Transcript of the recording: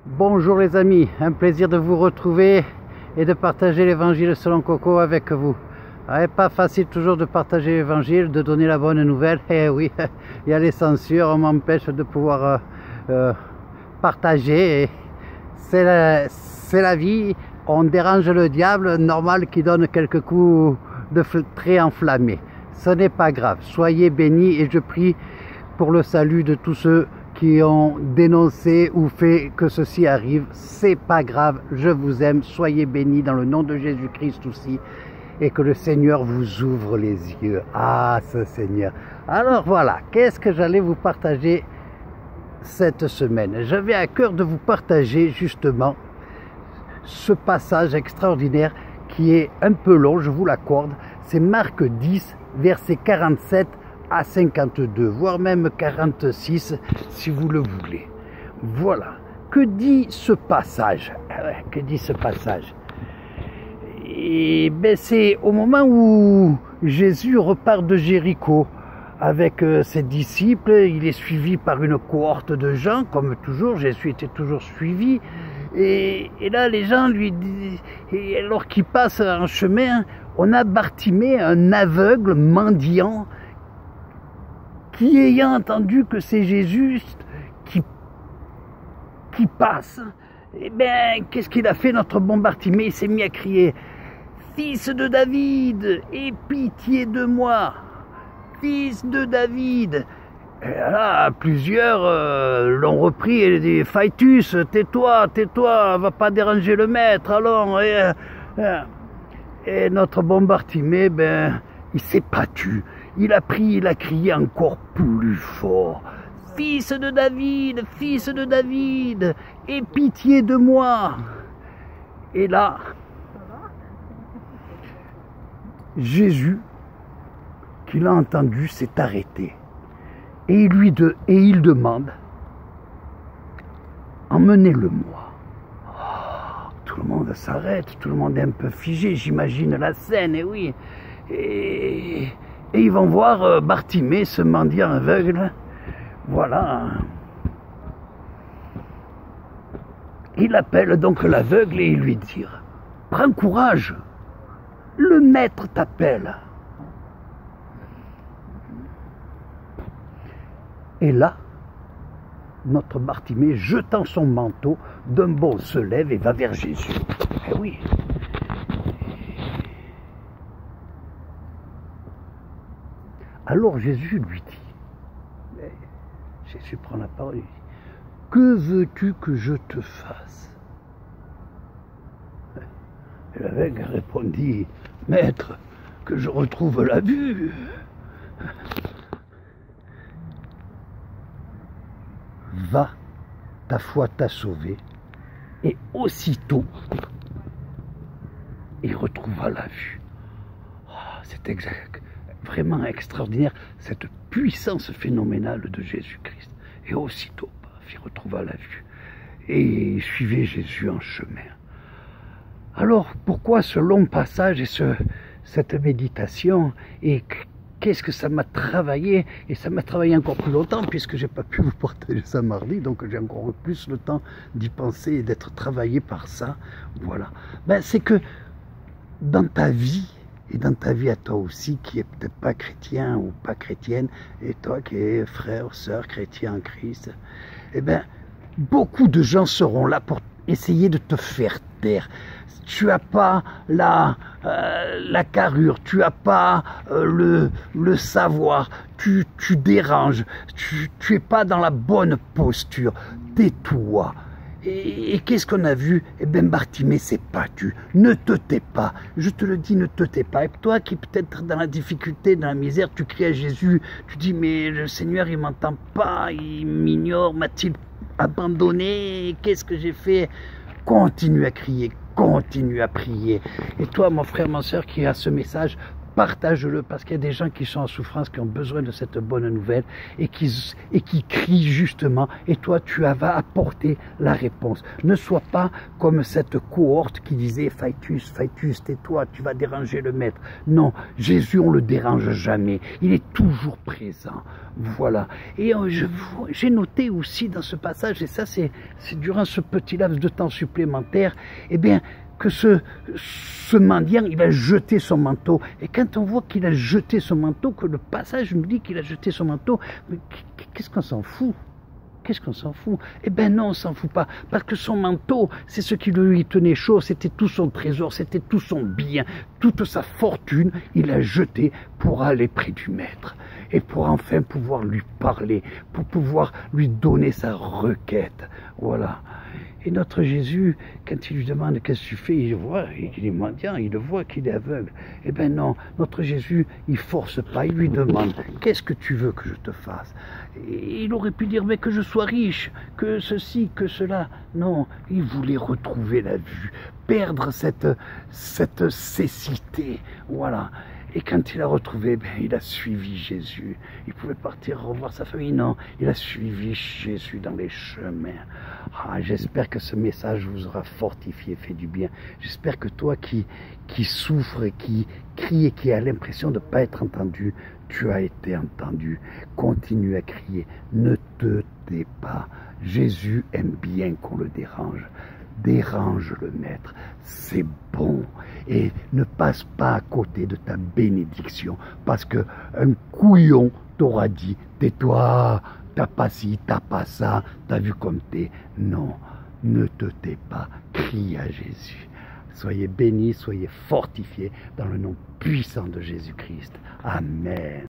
Bonjour les amis, un plaisir de vous retrouver et de partager l'évangile selon Coco avec vous. Pas facile toujours de partager l'évangile, de donner la bonne nouvelle. Eh oui, il y a les censures, on m'empêche de pouvoir partager. C'est la vie, on dérange le diable, normal qu'il donne quelques coups de trait enflammés. Ce n'est pas grave, soyez bénis et je prie pour le salut de tous ceux qui ont dénoncé ou fait que ceci arrive. C'est pas grave, je vous aime, soyez bénis dans le nom de Jésus-Christ aussi, et que le Seigneur vous ouvre les yeux. Ah, ce Seigneur. Alors voilà, qu'est-ce que j'allais vous partager cette semaine? J'avais à cœur de vous partager justement ce passage extraordinaire qui est un peu long, je vous l'accorde. C'est Marc 10, versets 47 à 52, voire même 46 si vous le voulez. Voilà. Que dit ce passage? Que dit ce passage? Et ben c'est au moment où Jésus repart de Jéricho avec ses disciples. Il est suivi par une cohorte de gens, comme toujours. Jésus était toujours suivi. Et là, les gens lui disent, et alors qu'il passe en chemin, on a Bartimée, un aveugle mendiant, qui ayant entendu que c'est Jésus qui passe, eh bien, qu'est-ce qu'il a fait, notre bon Bartimée? Il s'est mis à crier « Fils de David, aie pitié de moi, fils de David !» Et là, plusieurs l'ont repris et dit « Phaetus, tais-toi, tais-toi, va pas déranger le maître, allons !» Et notre bon Bartimée, ben, il s'est pas tu. Il a crié encore plus fort. « Fils de David, aie pitié de moi !» Et là, Jésus, qui l'a entendu, s'est arrêté. Et il demande « Emmenez-le-moi ». Tout le monde s'arrête, tout le monde est un peu figé, j'imagine la scène, et oui. Et ils vont voir Bartimée, ce mendiant aveugle. Voilà. Il appelle donc l'aveugle et il lui dit « Prends courage, le maître t'appelle ». Et là, notre Bartimée, jetant son manteau, d'un bond se lève et va vers Jésus. Eh oui. Alors Jésus lui dit, Jésus prend la parole et dit, « Que veux-tu que je te fasse ?» Et l'aveugle répondit, « Maître, que je retrouve la vue. » Va, ta foi t'a sauvé. Et aussitôt, il retrouva la vue. Oh, c'est vraiment extraordinaire, cette puissance phénoménale de Jésus-Christ. Et aussitôt, il retrouva la vue. Et il suivait Jésus en chemin. Alors, pourquoi ce long passage et cette méditation? Et qu'est-ce que ça m'a travaillé? Et ça m'a travaillé encore plus longtemps, puisque j'ai pas pu vous partager ça mardi, donc j'ai encore plus le temps d'y penser et d'être travaillé par ça. Voilà. Ben, c'est que dans ta vie, et dans ta vie à toi aussi, qui est peut-être pas chrétien ou pas chrétienne, et toi qui es frère, sœur, chrétien en Christ, eh bien, beaucoup de gens seront là pour essayer de te faire taire. Tu n'as pas la carrure, tu n'as pas le savoir, tu déranges, tu n'es pas dans la bonne posture, tais-toi. Et qu'est-ce qu'on a vu? Eh bien, Bartimée s'est battu. Ne te tais pas. Je te le dis, ne te tais pas. Et toi qui peut-être dans la difficulté, dans la misère, tu cries à Jésus, tu dis, mais le Seigneur, il ne m'entend pas, il m'ignore, m'a-t-il abandonné? Qu'est-ce que j'ai fait? Continue à crier, continue à prier. Et toi, mon frère, ma soeur, qui a ce message, partage-le, parce qu'il y a des gens qui sont en souffrance, qui ont besoin de cette bonne nouvelle et qui crient justement, et toi tu vas apporter la réponse. Ne sois pas comme cette cohorte qui disait Phaetus, Phaetus, tais-toi, tu vas déranger le maître. Non, Jésus on le dérange jamais, il est toujours présent. Voilà. Et j'ai noté aussi dans ce passage, et ça c'est durant ce petit laps de temps supplémentaire, eh bien, que ce mendiant, il a jeté son manteau. Et quand on voit qu'il a jeté son manteau, que le passage nous dit qu'il a jeté son manteau, qu'est-ce qu'on s'en fout? Qu'est-ce qu'on s'en fout? Eh ben non, on s'en fout pas. Parce que son manteau, c'est ce qui lui tenait chaud, c'était tout son trésor, c'était tout son bien, toute sa fortune, il a jeté pour aller près du maître. Et pour enfin pouvoir lui parler, pour pouvoir lui donner sa requête. Voilà. Et notre Jésus, quand il lui demande qu'est-ce que tu fais, il voit, il est mendiant, il le voit qu'il est aveugle. Eh bien non, notre Jésus, il force pas, il lui demande, qu'est-ce que tu veux que je te fasse? Et il aurait pu dire, mais que je sois riche, que ceci, que cela. Non, il voulait retrouver la vue, perdre cette cécité. Voilà. Et quand il a retrouvé, ben, il a suivi Jésus. Il pouvait partir revoir sa famille. Non, il a suivi Jésus dans les chemins. Ah, j'espère que ce message vous aura fortifié, fait du bien. J'espère que toi qui souffres, qui crie et qui a l'impression de ne pas être entendu, tu as été entendu. Continue à crier. Ne te tais pas. Jésus aime bien qu'on le dérange. Dérange le maître, c'est bon, et ne passe pas à côté de ta bénédiction, parce que un couillon t'aura dit, tais-toi, t'as pas ci, t'as pas ça, t'as vu comme t'es. Non, ne te tais pas, crie à Jésus. Soyez bénis, soyez fortifiés dans le nom puissant de Jésus-Christ. Amen.